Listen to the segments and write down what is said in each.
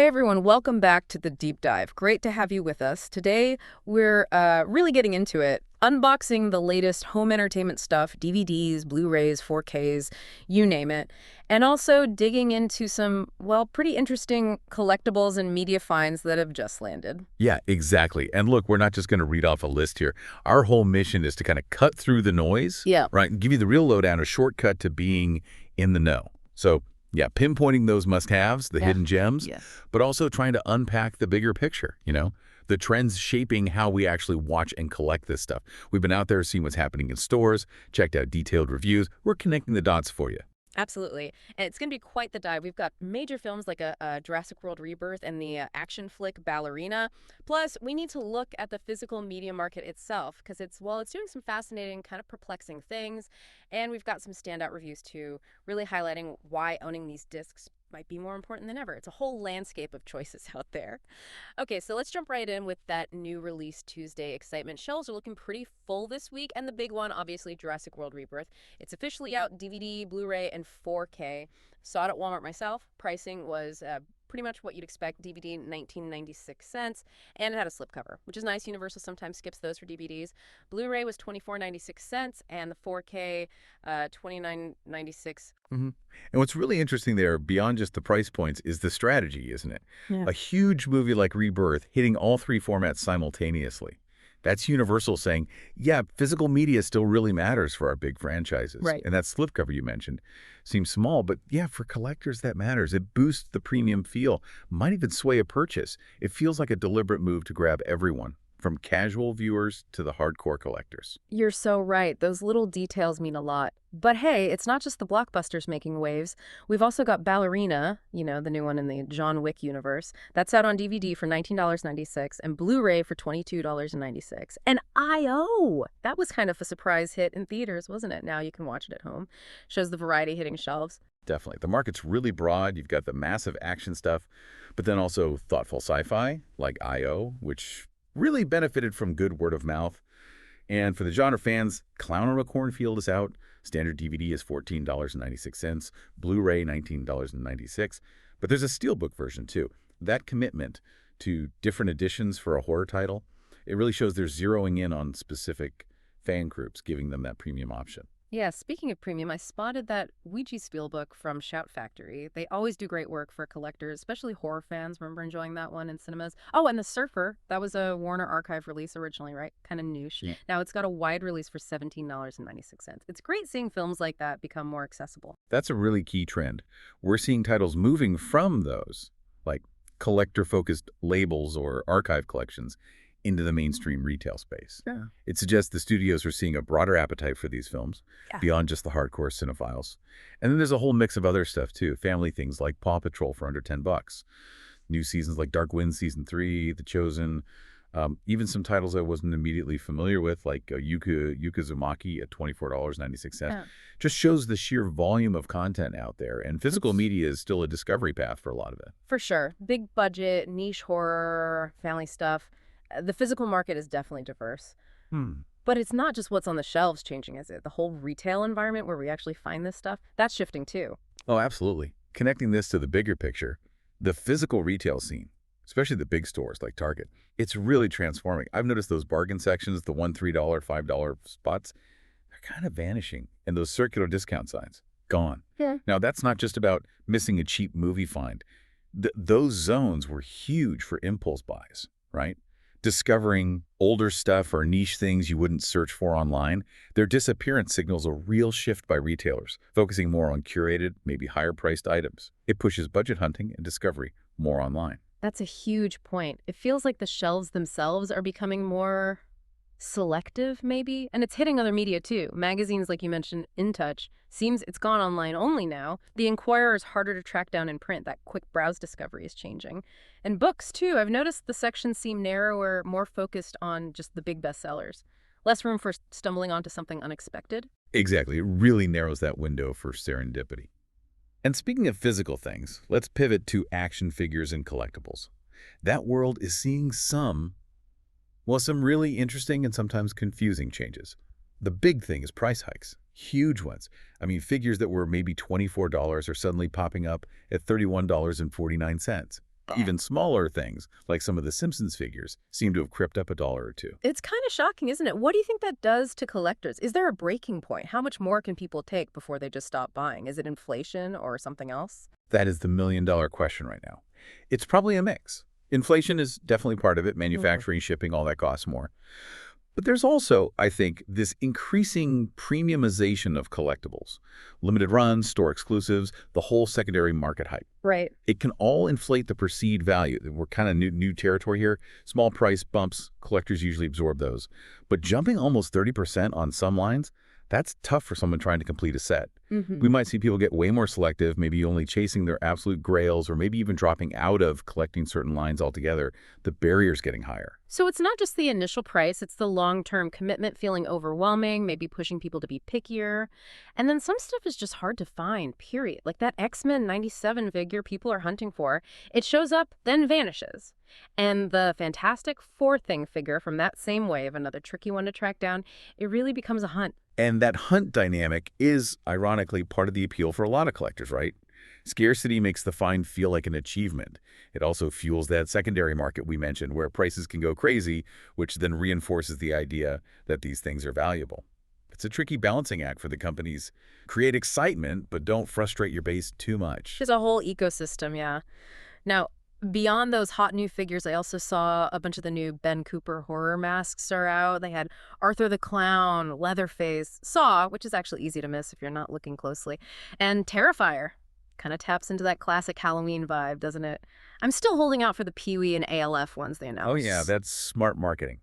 Hey everyone, welcome back to the deep dive. Great to have you with us. Today we're really getting into it, unboxing the latest home entertainment stuff, DVDs, Blu-rays, 4Ks, you name it, and also digging into some, well, pretty interesting collectibles and media finds that have just landed. Yeah, exactly. And look, we're not just going to read off a list here. Our whole mission is to kind of cut through the noise, Yeah. right, and give you the real lowdown, a shortcut to being in the know. So, yeah, pinpointing those must-haves, the hidden gems, Yes. but also trying to unpack the bigger picture, the trends shaping how we actually watch and collect this stuff. We've been out there seeing what's happening in stores, checked out detailed reviews. We're connecting the dots for you. Absolutely. And it's going to be quite the dive. We've got major films like a Jurassic World Rebirth and the action flick Ballerina. Plus, we need to look at the physical media market itself because it's doing some fascinating, kind of perplexing things. And we've got some standout reviews too, really highlighting why owning these discs might be more important than ever. It's a whole landscape of choices out there. Okay, so let's jump right in with that new release Tuesday excitement. Shelves are looking pretty full this week, and the big one, obviously, Jurassic World Rebirth. It's officially out, DVD, Blu-ray, and 4K. Saw it at Walmart myself. Pricing was pretty much what you'd expect. DVD, 19.96 and it had a slipcover, which is nice. Universal sometimes skips those for DVDs. Blu-ray was 24.96 and the 4K, 29.96. And what's really interesting there, beyond just the price points, is the strategy, isn't it? Yeah. A huge movie like Rebirth hitting all three formats simultaneously. That's Universal saying, yeah, physical media still really matters for our big franchises. Right. And that slipcover you mentioned seems small, but yeah, for collectors that matters. It boosts the premium feel, might even sway a purchase. It feels like a deliberate move to grab everyone, from casual viewers to the hardcore collectors. You're so right. Those little details mean a lot. But hey, it's not just the blockbusters making waves. We've also got Ballerina, the new one in the John Wick universe. That's out on DVD for $19.96 and Blu-ray for $22.96. And I.O. That was kind of a surprise hit in theaters, wasn't it? Now you can watch it at home. Shows the variety hitting shelves. Definitely. The market's really broad. You've got the massive action stuff, but then also thoughtful sci-fi like I.O., which really benefited from good word of mouth. And for the genre fans, Clown on a Cornfield is out. Standard DVD is $14.96. Blu-ray, $19.96. But there's a steelbook version, too. That commitment to different editions for a horror title, it really shows they're zeroing in on specific fan groups, giving them that premium option. Yeah, speaking of premium, I spotted that Ouija Spielbook from Shout Factory. They always do great work for collectors, especially horror fans. Remember enjoying that one in cinemas? Oh, and The Surfer. That was a Warner Archive release originally, right? Kind of niche. Yeah. Now it's got a wide release for $17.96. It's great seeing films like that become more accessible. That's a really key trend. We're seeing titles moving from those, like collector-focused labels or archive collections, into the mainstream retail space. Yeah. It suggests the studios are seeing a broader appetite for these films, beyond just the hardcore cinephiles. And then there's a whole mix of other stuff, too. Family things like Paw Patrol for under $10. New seasons like Dark Winds Season 3, The Chosen, even some titles I wasn't immediately familiar with, like Yukazumaki at $24.96. Yeah. Just shows the sheer volume of content out there. And physical media is still a discovery path for a lot of it. For sure. Big budget, niche horror, family stuff. The physical market is definitely diverse. But it's not just what's on the shelves changing, is it? The whole retail environment where we actually find this stuff, that's shifting too. Oh, absolutely. Connecting this to the bigger picture, the physical retail scene, especially the big stores like Target, it's really transforming. I've noticed those bargain sections, the $1, $3, $5 spots, they're kind of vanishing. And those circular discount signs, gone. Yeah. Now, that's not just about missing a cheap movie find. Those zones were huge for impulse buys, right? Discovering older stuff or niche things you wouldn't search for online, their disappearance signals a real shift by retailers, focusing more on curated, maybe higher-priced items. It pushes budget hunting and discovery more online. That's a huge point. It feels like the shelves themselves are becoming more selective, maybe, and it's hitting other media too. Magazines, like you mentioned, In Touch, seems it's gone online only now. The Inquirer is harder to track down in print. That quick browse discovery is changing. And books too. I've noticed the sections seem narrower, more focused on just the big bestsellers. Less room for stumbling onto something unexpected. Exactly. It really narrows that window for serendipity. And speaking of physical things, let's pivot to action figures and collectibles. That world is seeing some really interesting and sometimes confusing changes. The big thing is price hikes, huge ones. I mean, figures that were maybe $24 are suddenly popping up at $31.49. Even smaller things, like some of the Simpsons figures, seem to have crept up $1 or $2. It's kind of shocking, isn't it? What do you think that does to collectors? Is there a breaking point? How much more can people take before they just stop buying? Is it inflation or something else? That is the million-dollar question right now. It's probably a mix. Inflation is definitely part of it. Manufacturing, shipping, all that costs more. But there's also, I think, this increasing premiumization of collectibles. Limited runs, store exclusives, the whole secondary market hype. Right. It can all inflate the perceived value. We're kind of new territory here. Small price bumps, collectors usually absorb those. But jumping almost 30% on some lines, that's tough for someone trying to complete a set. We might see people get way more selective, maybe only chasing their absolute grails, or maybe even dropping out of collecting certain lines altogether. The barrier's getting higher. So it's not just the initial price, it's the long-term commitment feeling overwhelming, maybe pushing people to be pickier. And then some stuff is just hard to find, period. Like that X-Men 97 figure people are hunting for. It shows up, then vanishes. And the Fantastic Four thing figure from that same wave, another tricky one to track down, it really becomes a hunt. And that hunt dynamic is, ironically, part of the appeal for a lot of collectors, right? Scarcity makes the find feel like an achievement. It also fuels that secondary market we mentioned, where prices can go crazy, which then reinforces the idea that these things are valuable. It's a tricky balancing act for the companies. Create excitement, but don't frustrate your base too much. There's a whole ecosystem, yeah. Now, beyond those hot new figures, I also saw a bunch of the new Ben Cooper horror masks are out. They had Arthur the Clown, Leatherface, Saw, which is actually easy to miss if you're not looking closely, and Terrifier. Kind of taps into that classic Halloween vibe, doesn't it? I'm still holding out for the Pee-wee and ALF ones they announced. Oh yeah, that's smart marketing.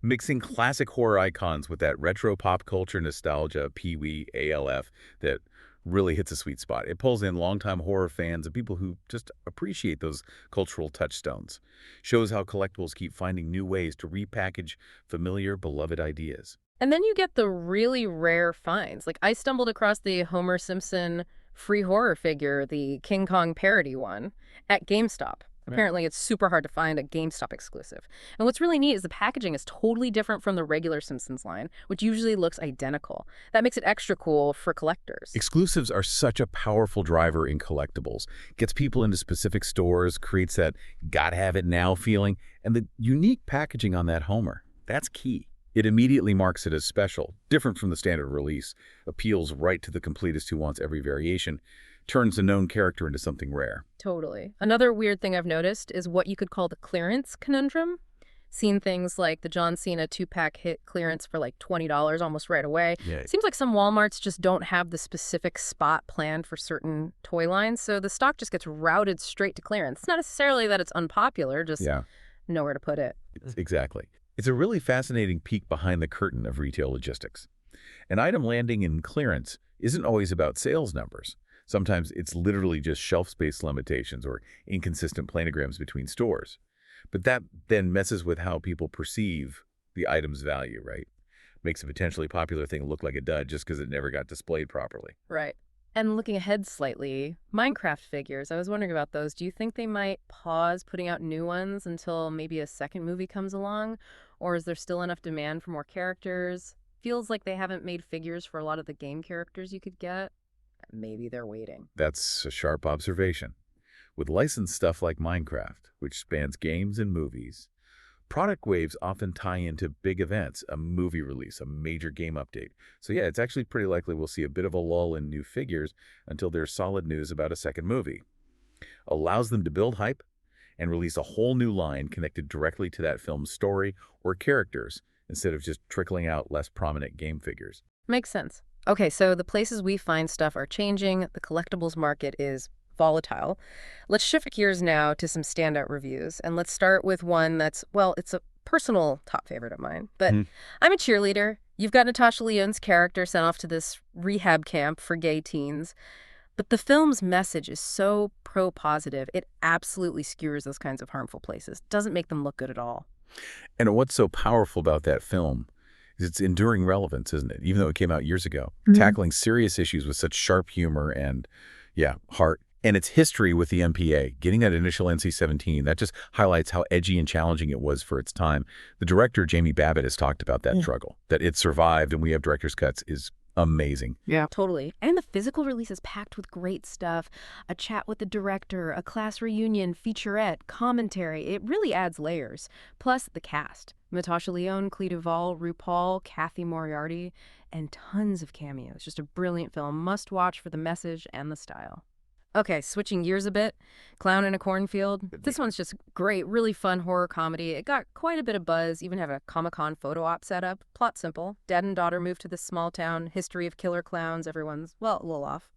Mixing classic horror icons with that retro pop culture nostalgia, Pee-wee, ALF, that really hits a sweet spot. It pulls in longtime horror fans and people who just appreciate those cultural touchstones. Shows how collectibles keep finding new ways to repackage familiar, beloved ideas. And then you get the really rare finds. Like I stumbled across the Homer Simpson free horror figure, the King Kong parody one, at GameStop. Apparently, it's super hard to find a GameStop exclusive. And what's really neat is the packaging is totally different from the regular Simpsons line, which usually looks identical. That makes it extra cool for collectors. Exclusives are such a powerful driver in collectibles. Gets people into specific stores, creates that gotta-have-it-now feeling, and the unique packaging on that Homer, that's key. It immediately marks it as special, different from the standard release, appeals right to the completist who wants every variation, turns a known character into something rare. Totally. Another weird thing I've noticed is what you could call the clearance conundrum. Seen things like the John Cena 2-pack hit clearance for like $20 almost right away. Yeah. Seems like some Walmarts just don't have the specific spot planned for certain toy lines, so the stock just gets routed straight to clearance. It's not necessarily that it's unpopular, just nowhere to put it. Exactly. It's a really fascinating peek behind the curtain of retail logistics. An item landing in clearance isn't always about sales numbers. Sometimes it's literally just shelf space limitations or inconsistent planograms between stores. But that then messes with how people perceive the item's value, right? Makes a potentially popular thing look like a dud just because it never got displayed properly. Right. And looking ahead slightly, Minecraft figures, I was wondering about those. Do you think they might pause putting out new ones until maybe a second movie comes along? Or is there still enough demand for more characters? Feels like they haven't made figures for a lot of the game characters you could get. Maybe they're waiting. That's a sharp observation. With licensed stuff like Minecraft, which spans games and movies, product waves often tie into big events, a movie release, a major game update. So yeah, it's actually pretty likely we'll see a bit of a lull in new figures until there's solid news about a second movie. Allows them to build hype and release a whole new line connected directly to that film's story or characters instead of just trickling out less prominent game figures. Makes sense. Okay, so the places we find stuff are changing. The collectibles market is volatile. Let's shift gears now to some standout reviews. And let's start with one that's, well, it's a personal top favorite of mine. But I'm a cheerleader. You've got Natasha Lyonne's character sent off to this rehab camp for gay teens. But the film's message is so pro-positive, it absolutely skewers those kinds of harmful places. Doesn't make them look good at all. And what's so powerful about that film is its enduring relevance, isn't it? Even though it came out years ago, tackling serious issues with such sharp humor and, heart. And its history with the MPA, getting that initial NC-17, that just highlights how edgy and challenging it was for its time. The director, Jamie Babbitt, has talked about that struggle, that it survived and we have director's cuts is amazing. Yeah. Totally. And the physical release is packed with great stuff. A chat with the director, a class reunion, featurette, commentary. It really adds layers. Plus, the cast. Natasha Lyonne, Clea Duvall, RuPaul, Kathy Moriarty, and tons of cameos. Just a brilliant film. Must watch for the message and the style. Okay, switching gears a bit. Clown in a Cornfield. This one's just great, really fun horror comedy. It got quite a bit of buzz, even have a Comic-Con photo op set up. Plot simple. Dad and daughter move to this small town. History of killer clowns. Everyone's, well, a little off.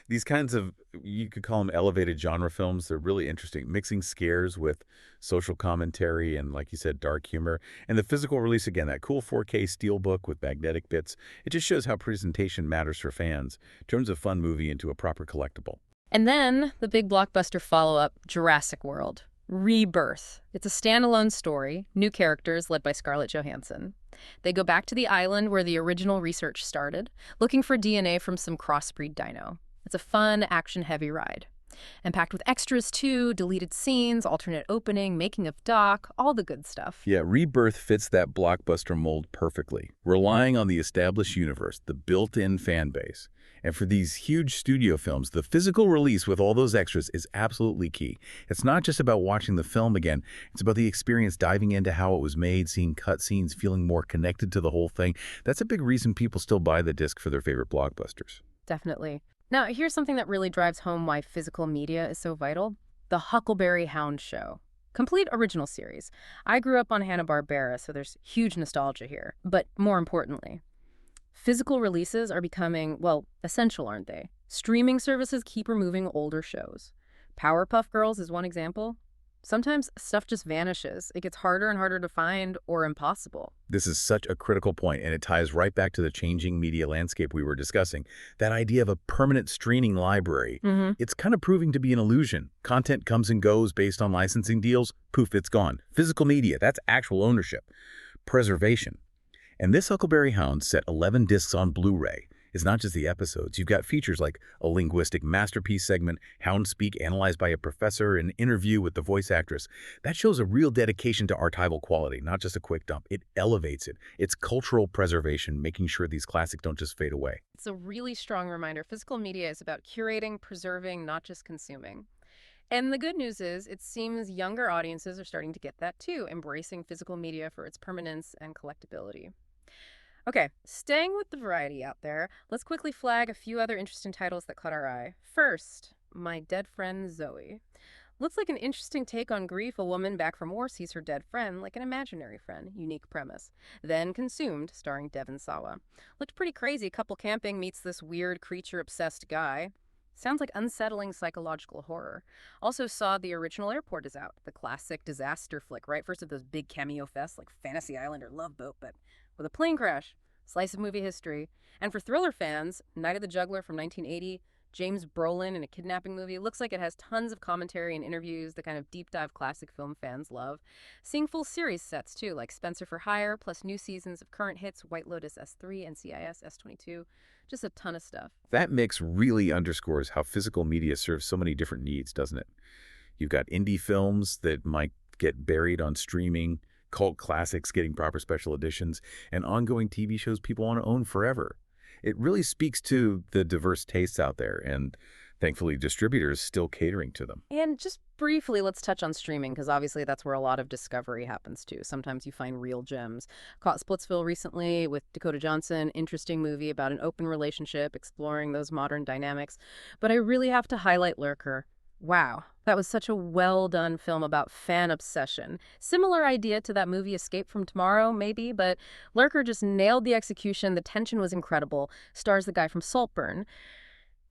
These kinds of, you could call them elevated genre films. They're really interesting, mixing scares with social commentary and, like you said, dark humor. And the physical release, again, that cool 4K steelbook with magnetic bits. It just shows how presentation matters for fans. Turns a fun movie into a proper collectible. And then the big blockbuster follow-up, Jurassic World. Rebirth. It's a standalone story, new characters led by Scarlett Johansson. They go back to the island where the original research started, looking for DNA from some crossbreed dino. It's a fun, action-heavy ride. And packed with extras too, deleted scenes, alternate opening, making of doc, all the good stuff. Yeah, Rebirth fits that blockbuster mold perfectly, relying on the established universe, the built-in fan base. And for these huge studio films, the physical release with all those extras is absolutely key. It's not just about watching the film again. It's about the experience, diving into how it was made, seeing cutscenes, feeling more connected to the whole thing. That's a big reason people still buy the disc for their favorite blockbusters. Definitely. Now, here's something that really drives home why physical media is so vital. The Huckleberry Hound Show. Complete original series. I grew up on Hanna-Barbera, so there's huge nostalgia here. But more importantly, physical releases are becoming, well, essential, aren't they? Streaming services keep removing older shows. Powerpuff Girls is one example. Sometimes stuff just vanishes. It gets harder and harder to find or impossible. This is such a critical point, and it ties right back to the changing media landscape we were discussing. That idea of a permanent streaming library, it's kind of proving to be an illusion. Content comes and goes based on licensing deals. Poof, it's gone. Physical media, that's actual ownership. Preservation. And this Huckleberry Hound set 11 discs on Blu-ray. It's not just the episodes. You've got features like a linguistic masterpiece segment, Hound Speak analyzed by a professor, an interview with the voice actress. That shows a real dedication to archival quality, not just a quick dump. It elevates it. It's cultural preservation, making sure these classics don't just fade away. It's a really strong reminder. Physical media is about curating, preserving, not just consuming. And the good news is, it seems younger audiences are starting to get that too, embracing physical media for its permanence and collectability. Okay, staying with the variety out there, let's quickly flag a few other interesting titles that caught our eye. First, My Dead Friend Zoe. Looks like an interesting take on grief. A woman back from war sees her dead friend like an imaginary friend. Unique premise. Then Consumed, starring Devon Sawa. Looked pretty crazy. Couple camping meets this weird creature-obsessed guy. Sounds like unsettling psychological horror. Also saw The Original Airport is out. The classic disaster flick, right? First of those big cameo fests like Fantasy Island or Love Boat, but with a plane crash. Slice of movie history. And for thriller fans, Night of the Juggler from 1980, James Brolin in a kidnapping movie. Looks like it has tons of commentary and interviews, the kind of deep dive classic film fans love. Seeing full series sets too, like Spencer for Hire, plus new seasons of current hits, White Lotus S3, NCIS S22. Just a ton of stuff. That mix really underscores how physical media serves so many different needs, doesn't it? You've got indie films that might get buried on streaming, cult classics getting proper special editions, and ongoing TV shows people want to own forever. It really speaks to the diverse tastes out there, and thankfully distributors still catering to them. And just briefly, let's touch on streaming, because obviously that's where a lot of discovery happens too. Sometimes you find real gems. Caught Splitsville recently with Dakota Johnson. Interesting movie about an open relationship, exploring those modern dynamics. But I really have to highlight Lurker. Wow, that was such a well-done film about fan obsession. Similar idea to that movie Escape from Tomorrow, maybe, but Lurker just nailed the execution. The tension was incredible. Stars the guy from Saltburn.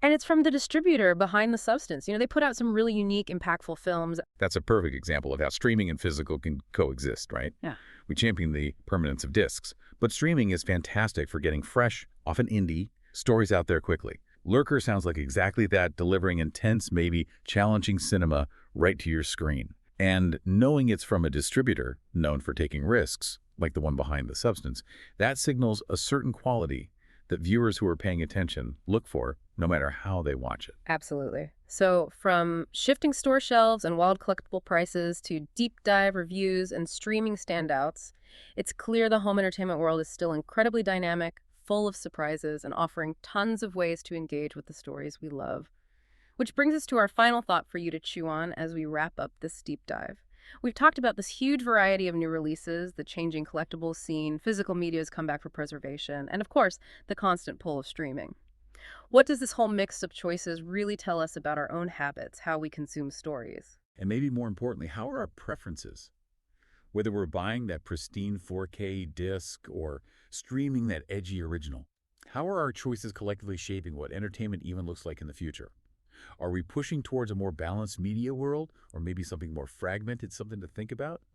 And it's from the distributor behind The Substance. You know, they put out some really unique, impactful films. That's a perfect example of how streaming and physical can coexist, right? Yeah. We champion the permanence of discs, but streaming is fantastic for getting fresh, often indie, stories out there quickly. Lurker sounds like exactly that, delivering intense, maybe challenging cinema right to your screen. And knowing it's from a distributor known for taking risks, like the one behind The Substance, that signals a certain quality that viewers who are paying attention look for, no matter how they watch it. Absolutely. So from shifting store shelves and wild collectible prices to deep dive reviews and streaming standouts, it's clear the home entertainment world is still incredibly dynamic, full of surprises and offering tons of ways to engage with the stories we love. Which brings us to our final thought for you to chew on as we wrap up this deep dive. We've talked about this huge variety of new releases, the changing collectibles scene, physical media's comeback for preservation, and of course, the constant pull of streaming. What does this whole mix of choices really tell us about our own habits, how we consume stories? And maybe more importantly, how are our preferences? Whether we're buying that pristine 4K disc or streaming that edgy original, how are our choices collectively shaping what entertainment even looks like in the future? Are we pushing towards a more balanced media world or maybe something more fragmented, something to think about?